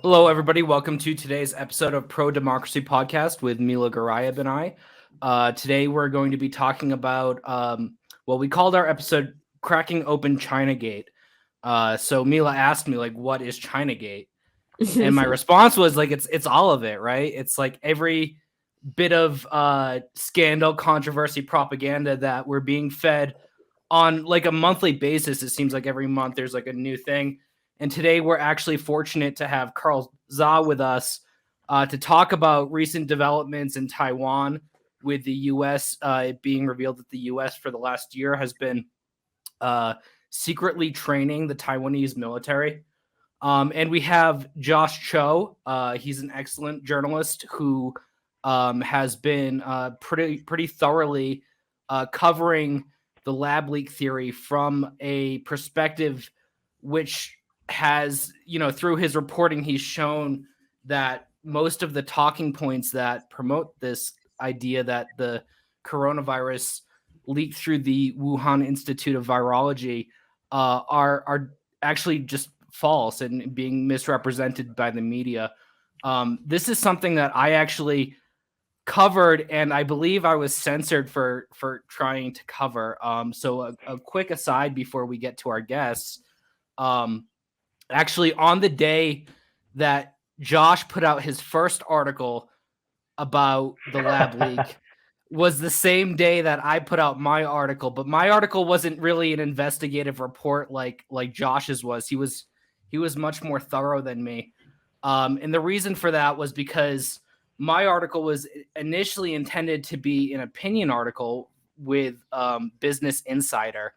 Hello, everybody. Welcome to today's episode of Pro Democracy Podcast with Mila Ghorayeb and I. Today, we're going to be talking about, we called our episode Cracking Open Chinagate. So Mila asked me, what is Chinagate? And my response was, it's all of it, right? It's like every bit of scandal, controversy, propaganda that we're being fed on like a monthly basis. It seems like every month there's like a new thing. And today we're actually fortunate to have Carl Zha with us to talk about recent developments in Taiwan with the U.S. It being revealed that the U.S. for the last year has been secretly training the Taiwanese military. And we have Josh Cho. He's an excellent journalist who has been pretty thoroughly covering the lab leak theory from a perspective which has, through his reporting, he's shown that most of the talking points that promote this idea that the coronavirus leaked through the Wuhan Institute of Virology are actually just false and being misrepresented by the media. This is something that I actually covered, and I believe I was censored for trying to cover. So a quick aside before we get to our guests. Actually, on the day that Josh put out his first article about the lab leak was the same day that I put out my article, but my article wasn't really an investigative report like Josh's was. He was much more thorough than me. And the reason for that was because my article was initially intended to be an opinion article with Business Insider.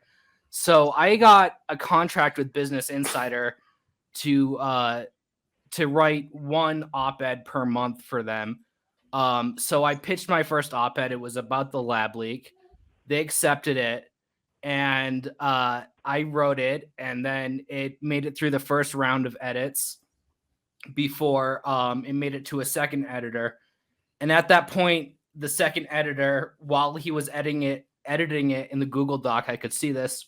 So I got a contract with Business Insider to write one op-ed per month for them. So I pitched my first op-ed. It was about the lab leak. They accepted it, and I wrote it, and then it made it through the first round of edits before it made it to a second editor. And at that point, the second editor, while he was editing it in the Google Doc, I could see this.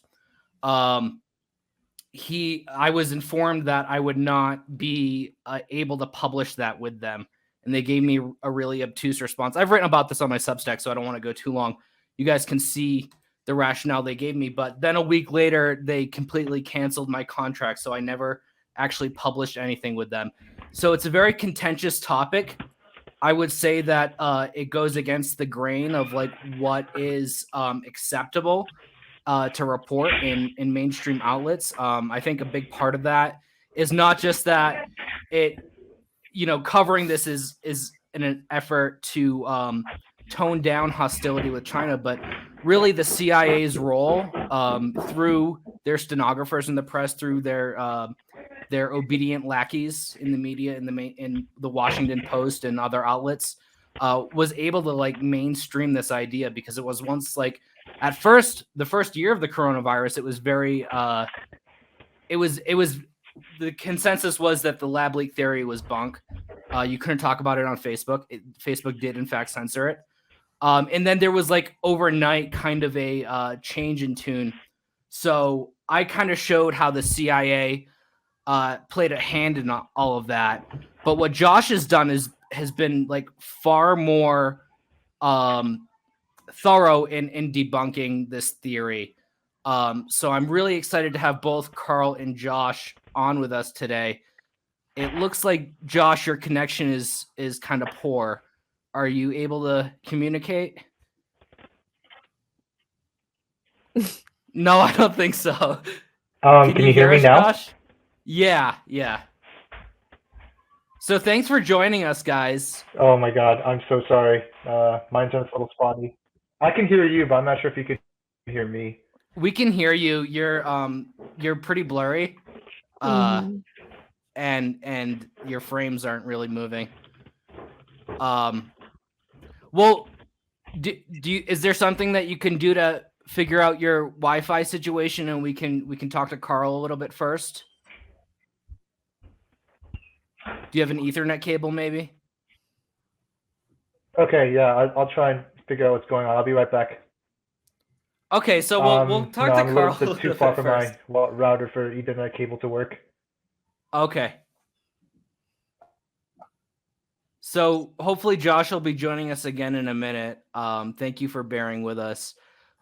I was informed that I would not be able to publish that with them. And they gave me a really obtuse response. I've written about this on my Substack, so I don't want to go too long. You guys can see the rationale they gave me. But then a week later, they completely canceled my contract, so I never actually published anything with them. So it's a very contentious topic. I would say that it goes against the grain of like what is acceptable to report in mainstream outlets. I think a big part of that is not just that it, covering this is in an effort to tone down hostility with China, but really the CIA's role through their stenographers in the press, through their obedient lackeys in the media, in the Washington Post and other outlets, was able to like mainstream this idea, because it was once like at first, the first year of the coronavirus, it was very the consensus was that the lab leak theory was bunk. You couldn't talk about it on Facebook. Facebook did in fact censor it. And then there was like overnight kind of a change in tune. So I kind of showed how the CIA played a hand in all of that. But what Josh has done has been like far more thorough in debunking this theory. So I'm really excited to have both Carl and Josh on with us today. It looks like, Josh, your connection is kind of poor. Are you able to communicate? No, I don't think so. Can you hear me us, now? Josh? Yeah. So thanks for joining us, guys. Oh my God, I'm so sorry. Mine's a little spotty. I can hear you, but I'm not sure if you could hear me. We can hear you. You're pretty blurry. And your frames aren't really moving. Well, is there something that you can do to figure out your Wi-Fi situation, and we can talk to Carl a little bit first? Do you have an Ethernet cable, maybe? Okay, yeah, I'll try and figure out what's going on. I'll be right back. Okay, so we'll talk to I'm Carl a little bit too far from my router for Ethernet cable to work. Okay. So hopefully Josh will be joining us again in a minute. Thank you for bearing with us.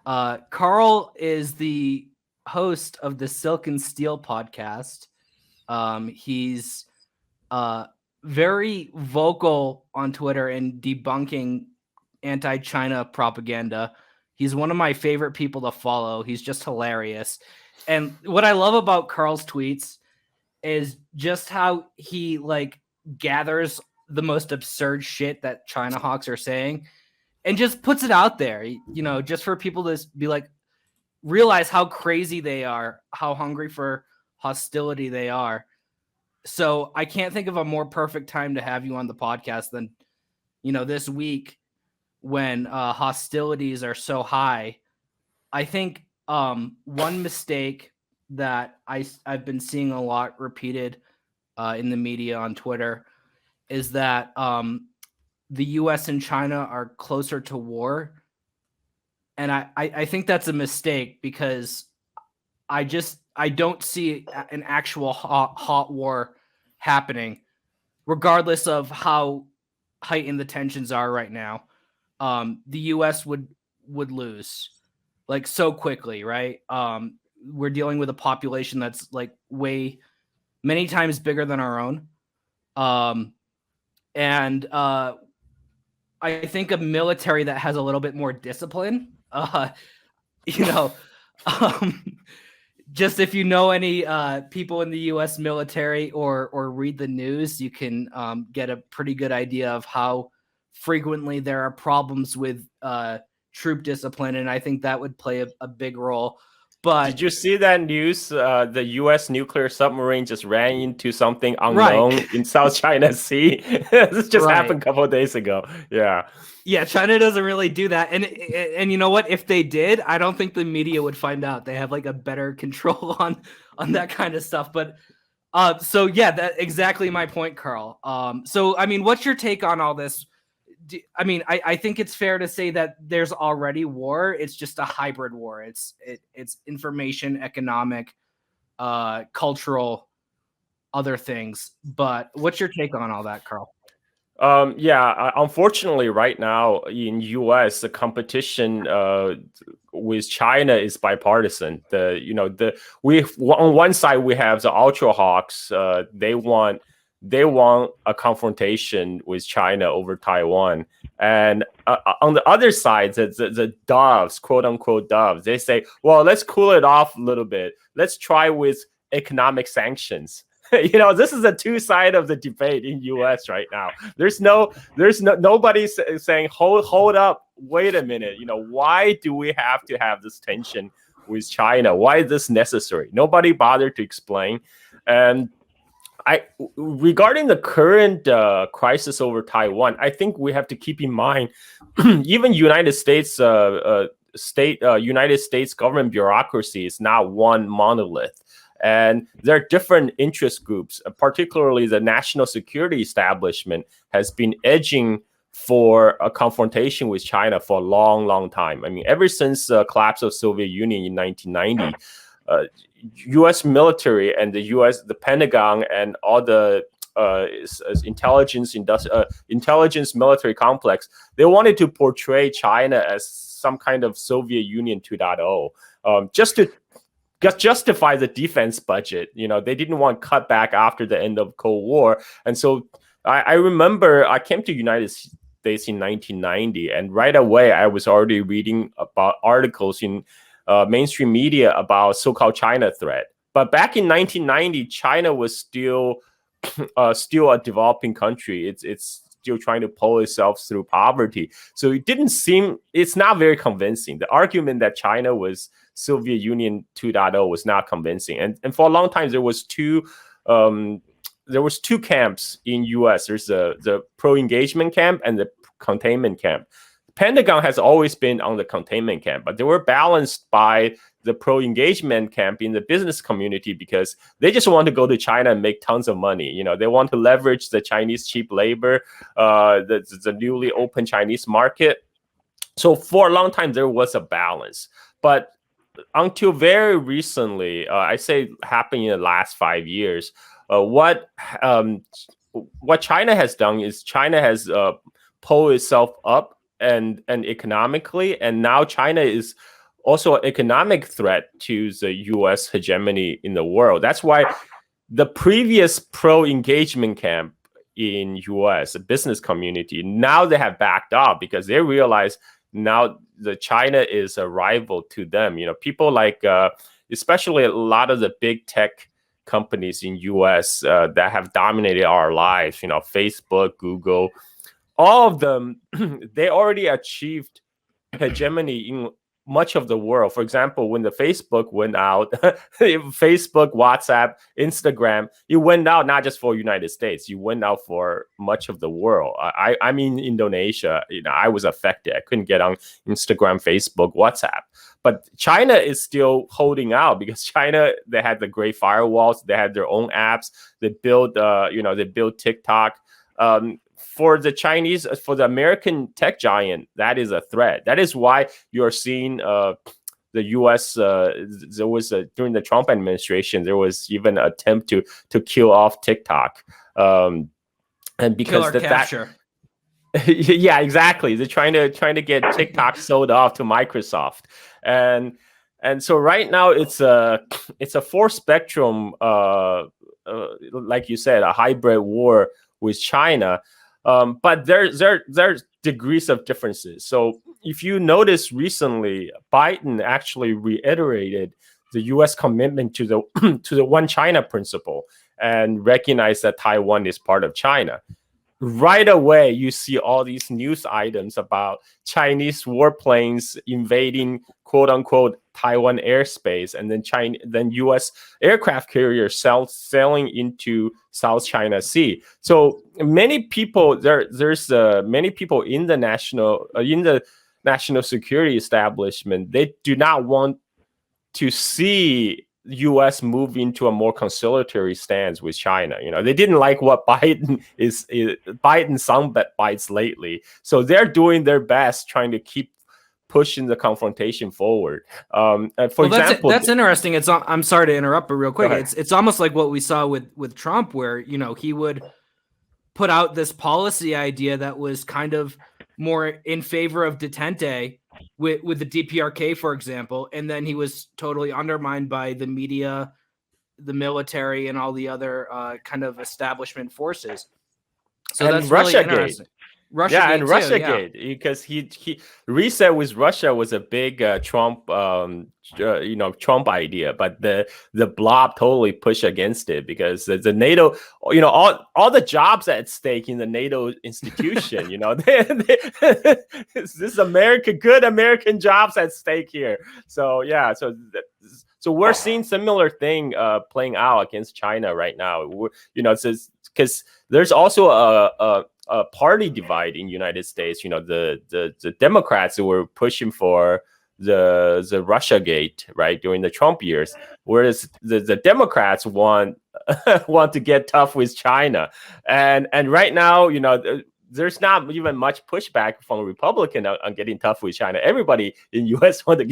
Carl is the host of the Silk and Steel podcast. He's very vocal on Twitter and debunking anti-China propaganda. He's one of my favorite people to follow. He's just hilarious. And what I love about Carl's tweets is just how he like gathers the most absurd shit that China hawks are saying and just puts it out there, you know, just for people to be like, realize how crazy they are, how hungry for hostility they are. So I can't think of a more perfect time to have you on the podcast than, you know, this week when hostilities are so high. I think one mistake that I've been seeing a lot repeated in the media on Twitter is that the U.S. and China are closer to war. And I think that's a mistake because I don't see an actual hot war happening, regardless of how heightened the tensions are right now. The U.S. would lose like so quickly, right? We're dealing with a population that's like many times bigger than our own. And I think a military that has a little bit more discipline, you know, just if you know any people in the U.S. military or read the news, you can get a pretty good idea of how frequently there are problems with troop discipline, and I think that would play a big role. But did you see that news? The U.S. nuclear submarine just ran into something unknown in South China Sea. This just happened a couple of days ago. Yeah, China doesn't really do that, and you know what? If they did, I don't think the media would find out. They have like a better control on that kind of stuff. But so yeah, that's exactly my point, Carl. So I mean, what's your take on all this? I think it's fair to say that there's already war. It's just a hybrid war. It's information, economic, cultural, other things. But what's your take on all that, Carl? Unfortunately, right now in U.S., the competition with China is bipartisan. On one side we have the ultra hawks. They want a confrontation with China over Taiwan. And on the other side, the doves, quote unquote doves, they say, well, let's cool it off a little bit. Let's try with economic sanctions. This is the two side of the debate in U.S. right now. There's nobody saying, hold up, wait a minute. Why do we have to have this tension with China? Why is this necessary? Nobody bothered to explain. And regarding the current crisis over Taiwan, I think we have to keep in mind, even United States government bureaucracy is not one monolith. And there are different interest groups, particularly the national security establishment has been edging for a confrontation with China for a long, long time. I mean, ever since the collapse of Soviet Union in 1990, U.S. military and the Pentagon and all the intelligence military complex, they wanted to portray China as some kind of Soviet Union 2.0, just to justify the defense budget. They didn't want cut back after the end of Cold War. And so I remember I came to United States in 1990, and right away I was already reading about articles in mainstream media about so-called China threat. But back in 1990, China was still a developing country. It's still trying to pull itself through poverty. So it's not very convincing. The argument that China was Soviet Union 2.0 was not convincing. And for a long time, there was two camps in U.S. There's the pro-engagement camp and the containment camp. Pentagon has always been on the containment camp, but they were balanced by the pro-engagement camp in the business community because they just want to go to China and make tons of money. They want to leverage the Chinese cheap labor, the newly open Chinese market. So for a long time, there was a balance. But until very recently, I say happened in the last 5 years, what what China has done is China has pulled itself up and economically, and now China is also an economic threat to the U.S. hegemony in the world. That's why the previous pro-engagement camp in U.S. the business community, now they have backed off because they realize now the China is a rival to them. People like especially a lot of the big tech companies in U.S. That have dominated our lives. Facebook, Google, all of them, they already achieved hegemony in much of the world. For example, when the Facebook went out, Facebook, WhatsApp, Instagram, it went out not just for United States, it went out for much of the world. I'm in Indonesia. I was affected. I couldn't get on Instagram, Facebook, WhatsApp. But China is still holding out because China, they had the great firewalls, they had their own apps, they built TikTok. For the Chinese, for the American tech giant, that is a threat. That is why you're seeing the U.S. There was during the Trump administration, there was even an attempt to kill off TikTok, and because capture. Yeah, exactly. They're trying to get TikTok sold off to Microsoft, and so right now it's a four spectrum, like you said, a hybrid war with China. But there's degrees of differences. So if you notice recently, Biden actually reiterated the U.S. commitment to the One China principle and recognized that Taiwan is part of China. Right away, you see all these news items about Chinese warplanes invading "quote unquote" Taiwan airspace, and then U.S. aircraft carriers sailing into South China Sea. So many people there's many people in the national security establishment. They do not want to see U.S. move into a more conciliatory stance with China. They didn't like what Biden sound bites lately, so they're doing their best trying to keep pushing the confrontation forward. Example, that's interesting. I'm sorry to interrupt, but real quick, it's almost like what we saw with Trump, where he would put out this policy idea that was kind of more in favor of detente with the DPRK, for example, and then he was totally undermined by the media, the military, and all the other kind of establishment forces. So and that's really Russiagate. Interesting. Russiagate, because he reset with Russia was a big Trump Trump idea, but the blob totally pushed against it because the NATO, all the jobs at stake in the NATO institution, this is good American jobs at stake here. So yeah, so we're seeing similar thing playing out against China right now. Because there's also a party divide in United States. The Democrats who were pushing for the Russiagate, right, during the Trump years, whereas the Democrats want to get tough with China, and right now, there's not even much pushback from a Republican on getting tough with China. Everybody in U.S. want to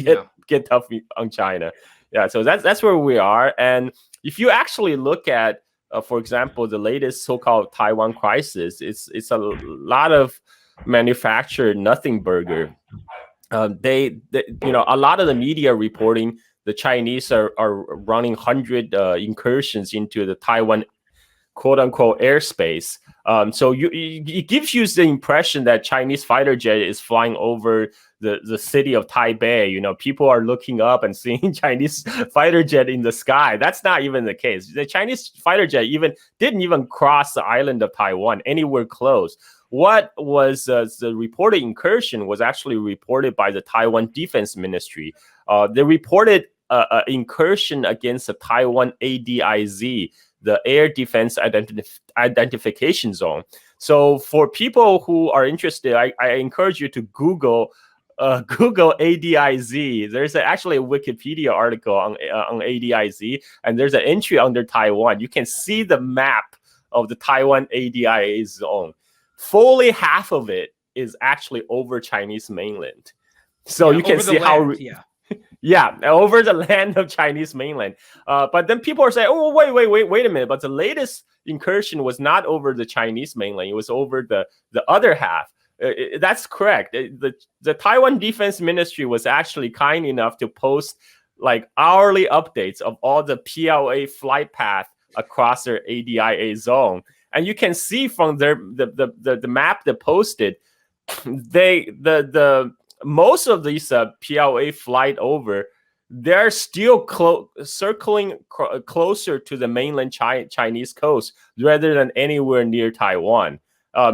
get tough on China. Yeah, so that's where we are. And if you actually look at for example, the latest so-called Taiwan crisis, it's a lot of manufactured nothing burger. A lot of the media reporting the Chinese are running 100 incursions into the Taiwan "quote unquote" airspace. So it gives you the impression that Chinese fighter jet is flying over the city of Taipei. People are looking up and seeing Chinese fighter jet in the sky. That's not even the case. The Chinese fighter jet didn't even cross the island of Taiwan anywhere close. What was the reported incursion was actually reported by the Taiwan Defense Ministry. They reported an incursion against the Taiwan ADIZ, the Air Defense Identification Zone. So for people who are interested, I encourage you to Google ADIZ. There's actually a Wikipedia article on ADIZ, and there's an entry under Taiwan. You can see the map of the Taiwan ADIZ zone. Fully half of it is actually over Chinese mainland. So you can see how Yeah, over the land of Chinese mainland. But then people are saying, oh, wait a minute. But the latest incursion was not over the Chinese mainland. It was over the other half. That's correct. The Taiwan Defense Ministry was actually kind enough to post like hourly updates of all the PLA flight path across their ADIA zone. And you can see from the map they posted, the most of these PLA flight over, they're still circling closer to the mainland Chinese coast rather than anywhere near Taiwan.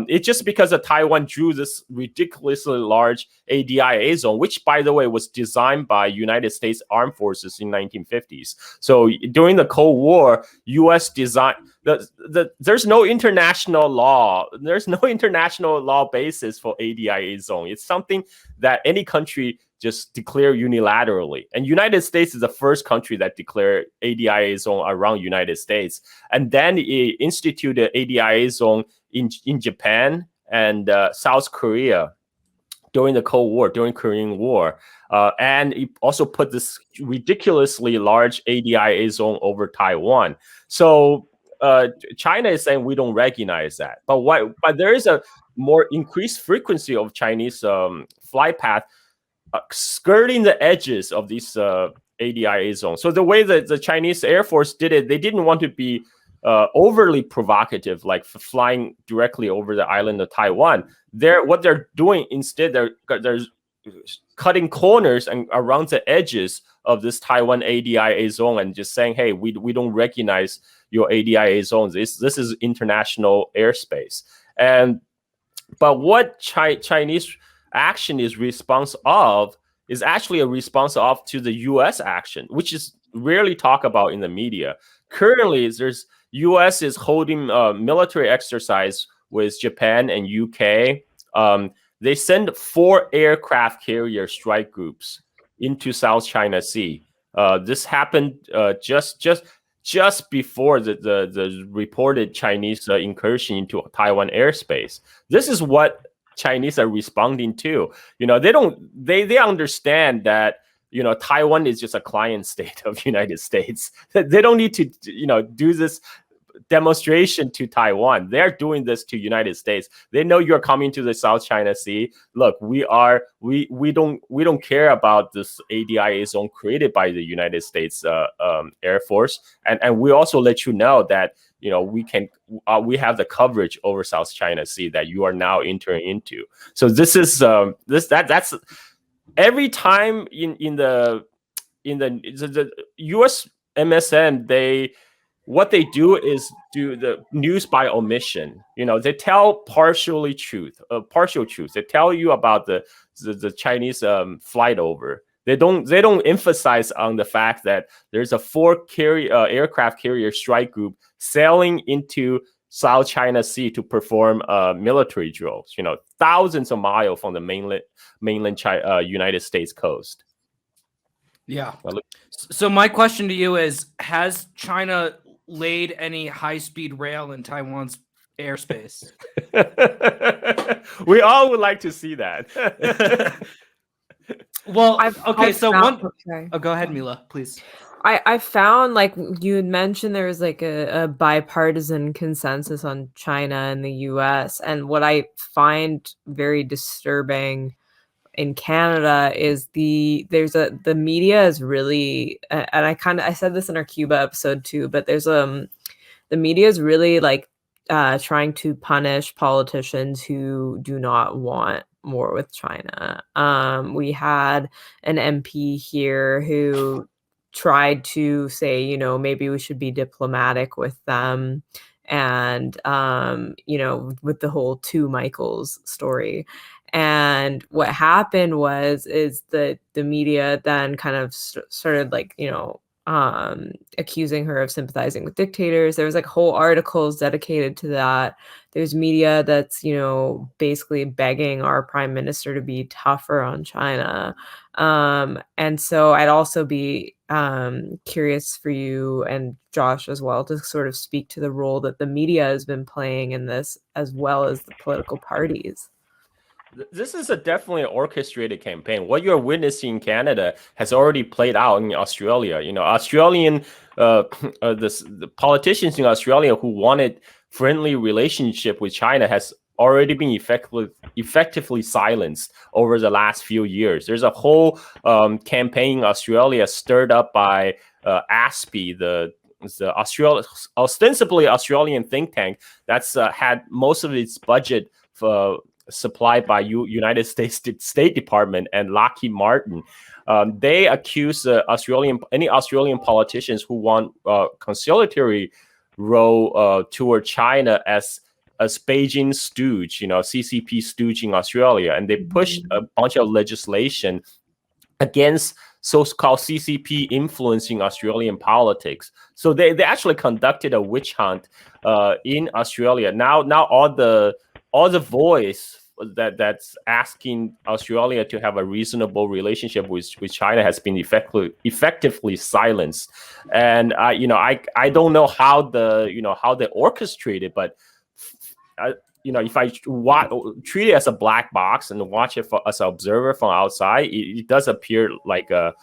It's just because of Taiwan drew this ridiculously large ADIA zone, which, by the way, was designed by United States Armed Forces in 1950s. So during the Cold War, U.S. design there's no international law. There's no international law basis for ADIA zone. It's something that any country just declare unilaterally. And United States is the first country that declared ADIA zone around United States. And then it instituted ADIA zone in Japan and South Korea during the Cold War, during Korean War. And it also put this ridiculously large ADIA zone over Taiwan. So China is saying we don't recognize that. But there is a more increased frequency of Chinese flight path skirting the edges of these ADIA zones. So the way that the Chinese Air Force did it, they didn't want to be overly provocative, like flying directly over the island of Taiwan. What they're doing instead, they're cutting corners and around the edges of this Taiwan ADIA zone and just saying, hey, we don't recognize your ADIA zones. This is international airspace. But what Chinese action is response of is actually a response of to the U.S. action, which is rarely talked about in the media. Currently, there's U.S. is holding military exercise with Japan and UK. They send 4 aircraft carrier strike groups into South China Sea. This happened just before the reported Chinese incursion into Taiwan airspace. This is what Chinese are responding to. They understand that Taiwan is just a client state of United States. They don't need to do this demonstration to Taiwan. They're doing this to United States. They know you're coming to the South China Sea. Look, we don't care about this ADIA zone created by the United States Air Force, and we also let you know that we have the coverage over South China Sea that you are now entering into. So this is that's every time in the U.S. MSM, what they do is do the news by omission. They tell partial truth. They tell you about the Chinese flight over. They don't emphasize on the fact that there's a 4 aircraft carrier strike group sailing into South China Sea to perform military drills. Thousands of miles from the mainland United States coast. Yeah. So my question to you is: has China laid any high-speed rail in Taiwan's airspace? We all would like to see that. Well, Okay. go ahead, Mila, please. I found, like you had mentioned, there was like a bipartisan consensus on China and the US. And what I find very disturbing in Canada is the media is really, and I said this in our Cuba episode too, but the media is really like trying to punish politicians who do not want war with China. We had an MP here who tried to say, maybe we should be diplomatic with them, and with the whole Two Michaels story. And what happened is that the media then kind of started like, accusing her of sympathizing with dictators. There was like whole articles dedicated to that. There's media that's, basically begging our prime minister to be tougher on China. And so I'd also be curious for you and Josh as well to sort of speak to the role that the media has been playing in this, as well as the political parties. This is a definitely orchestrated campaign. What you're witnessing in Canada has already played out in Australia. You know, Australian the politicians in Australia who wanted friendly relationship with China has already been effectively silenced over the last few years. There's a whole campaign in Australia stirred up by ASPI, the ostensibly Australian think tank that's had most of its budget supplied by United States State Department and Lockheed Martin. They accuse any Australian politicians who want conciliatory role toward China as Beijing stooge, CCP stooge in Australia, and they pushed a bunch of legislation against so-called CCP influencing Australian politics. So they actually conducted a witch hunt in Australia. Now all the voice that's asking Australia to have a reasonable relationship with China has been effectively silenced. And I don't know how they orchestrated, but if I treat it as a black box and watch it as an observer from outside, it does appear like a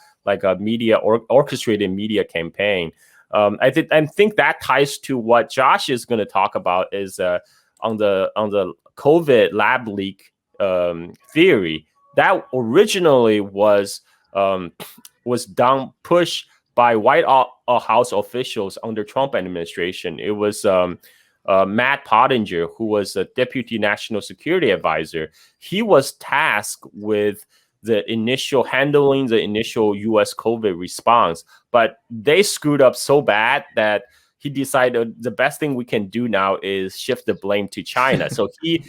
orchestrated media campaign. I think that ties to what Josh is going to talk about is on the COVID lab leak theory that originally was pushed by White House officials under Trump administration. It was Matt Pottinger, who was a deputy national security advisor. He was tasked with handling the initial U.S. COVID response, but they screwed up so bad that he decided the best thing we can do now is shift the blame to China. So he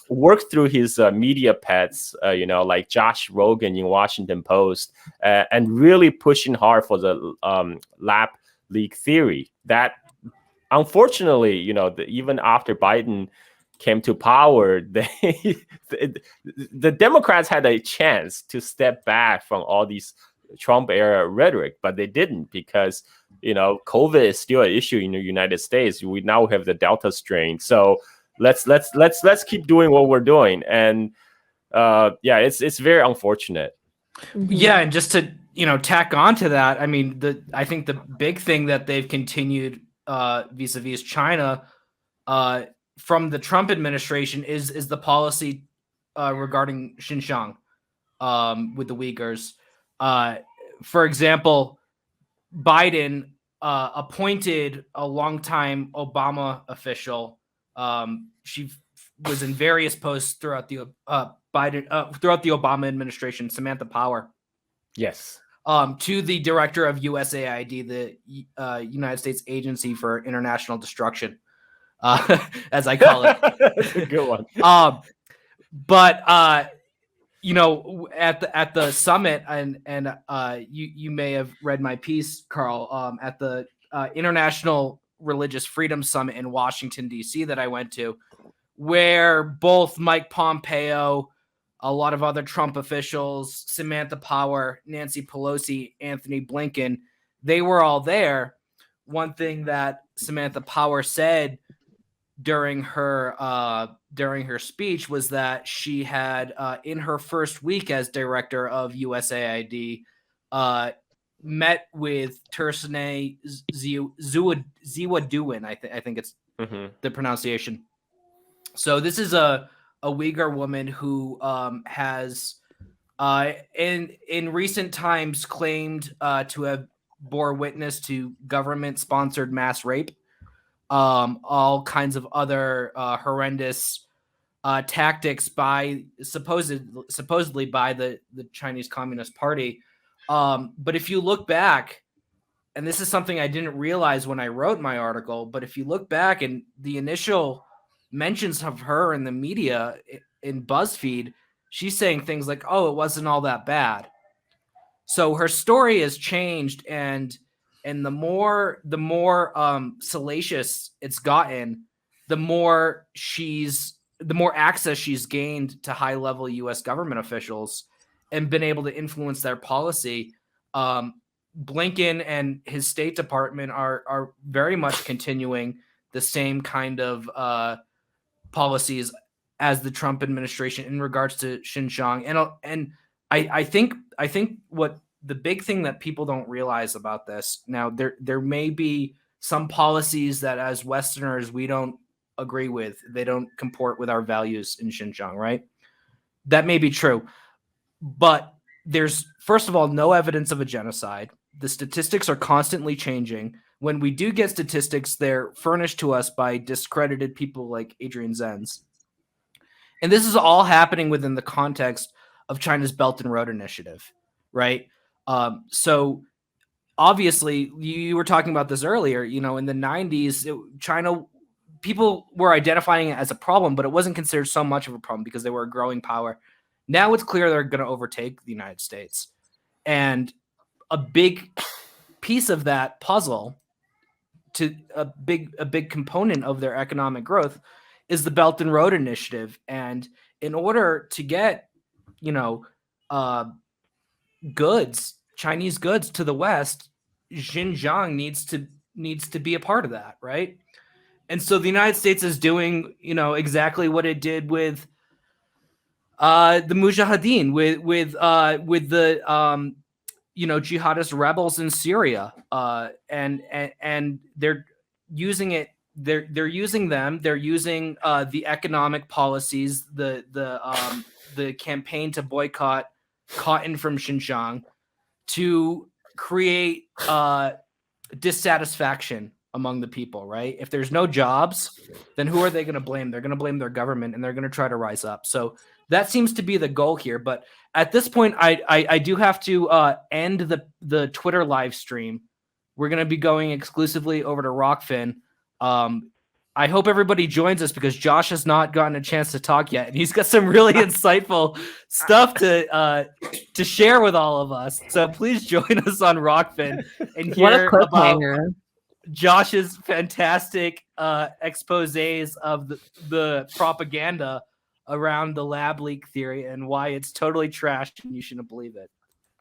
worked through his media pets, like Josh Rogan in Washington Post, and really pushing hard for the lab leak theory. That, unfortunately, even after Biden came to power, the Democrats had a chance to step back from all these Trump era rhetoric, but they didn't because COVID is still an issue in the United States. We now have the Delta strain, so let's keep doing what we're doing. And it's very unfortunate. Yeah, and just to tack on to that, I mean, I think the big thing that they've continued vis-a-vis China from the Trump administration is the policy regarding Xinjiang with the Uyghurs. For example, Biden appointed a longtime Obama official. She was in various posts throughout the Obama administration, Samantha Power. Yes. To the director of USAID, the United States Agency for International Destruction, as I call it. That's a good one. But at the summit, and you may have read my piece, Carl, at the International Religious Freedom Summit in Washington, D.C. that I went to, where both Mike Pompeo, a lot of other Trump officials, Samantha Power, Nancy Pelosi, Anthony Blinken, they were all there. One thing that Samantha Power said during her speech was that she had, in her first week as director of USAID, met with Tersane Ziwaduin. I think it's the pronunciation. So this is a Uyghur woman who has in recent times claimed to have bore witness to government-sponsored mass rape, all kinds of other horrendous tactics by supposedly by the Chinese Communist Party. But if you look back, and this is something I didn't realize when I wrote my article, but if you look back and the initial mentions of her in the media in BuzzFeed, she's saying things like, "Oh, it wasn't all that bad." So her story has changed, and the more salacious it's gotten, the more access she's gained to high level U.S. government officials and been able to influence their policy. Blinken and his State Department are very much continuing the same kind of policies as the Trump administration in regards to Xinjiang. And I think what the big thing that people don't realize about this now, there may be some policies that as Westerners we don't agree with. They don't comport with our values in Xinjiang, right? That may be true, but there's, first of all, no evidence of a genocide. The statistics are constantly changing. When we do get statistics, they're furnished to us by discredited people like Adrian Zenz. And this is all happening within the context of China's Belt and Road Initiative, right? So obviously, you were talking about this earlier, in the 90s, China, people were identifying it as a problem, but it wasn't considered so much of a problem because they were a growing power. Now it's clear they're going to overtake the United States. And a big piece of that puzzle, to a big component of their economic growth, is the Belt and Road Initiative. And in order to get, goods, Chinese goods to the West, Xinjiang needs to be a part of that, right? And so the United States is doing, exactly what it did with the Mujahideen, with the jihadist rebels in Syria, and they're using it. They're using them. They're using the economic policies, the campaign to boycott cotton from Xinjiang to create dissatisfaction among the people, right? If there's no jobs, then who are they going to blame? They're going to blame their government, and they're going to try to rise up. So that seems to be the goal here. But at this point, I do have to end the Twitter live stream. We're going to be going exclusively over to Rokfin. I hope everybody joins us because Josh has not gotten a chance to talk yet, and he's got some really insightful stuff to share with all of us. So please join us on Rokfin and hear about Josh's fantastic exposés of the propaganda around the lab leak theory and why it's totally trash and you shouldn't believe it.